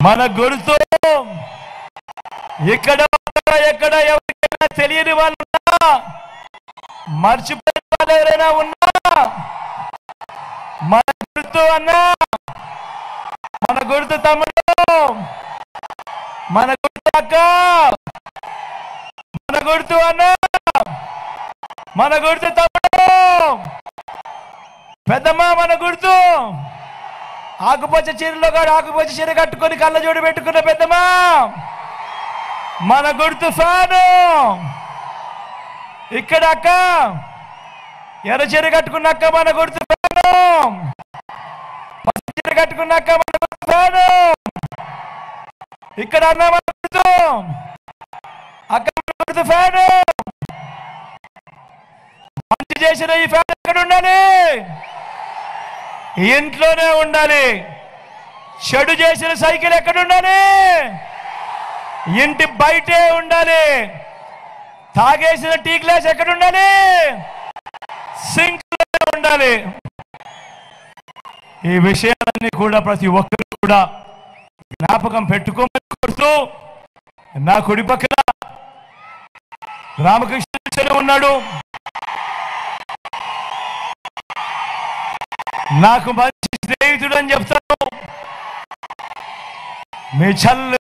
మన గుర్తు ఇక్కడ ఎక్కడ ఎవరికైనా తెలియని వాళ్ళు మర్చిపోయిన వాళ్ళు ఎవరైనా ఉన్నా మన గుర్తు అన్నా, మన గుర్తు తమ్ముడు, మన గుర్తు అక్క, మన గుర్తు అన్నా, మన గుర్తు తమ్ముడు, పెద్దమ్మ మన గుర్తు ఆకుపచ్చ చీరలో కాదు ఆకుపచ్చ చీర కట్టుకొని కళ్ళజోడు పెట్టుకున్న పెద్దమ్మ మన గుర్తు ఫ్యాను. ఇక్కడ అక్క ఎర్ర చీర కట్టుకున్న అక్క మన గుర్తు ఫ్యాను, పచ్చ చీర కట్టుకున్న అక్క మన గుర్తు ఫ్యాను. ఇక్కడ అన్న మన గుర్తు అక్క మన గుర్తు ఫ్యాను. మంచి చేసిన ఈ ఫ్యాన్ ఎక్కడ ఉండాలి? ఇంట్లోనే ఉండాలి. చెడు చేసిన సైకిల్ ఎక్కడ ఉండాలి? ఇంటి బయటే ఉండాలి. తాగేసిన టీ గ్లాస్ ఎక్కడ ఉండాలి? సింక్ లోనే ఉండాలి. ఈ విషయాలన్నీ కూడా ప్రతి ఒక్కరు కూడా జ్ఞాపకం పెట్టుకోమని కోరుతూ, నా కుడి పక్కన రామకృష్ణ ఉన్నాడు. నాకు మంచి స్నేహితుడు అని చెప్తాను. మీ చల్ల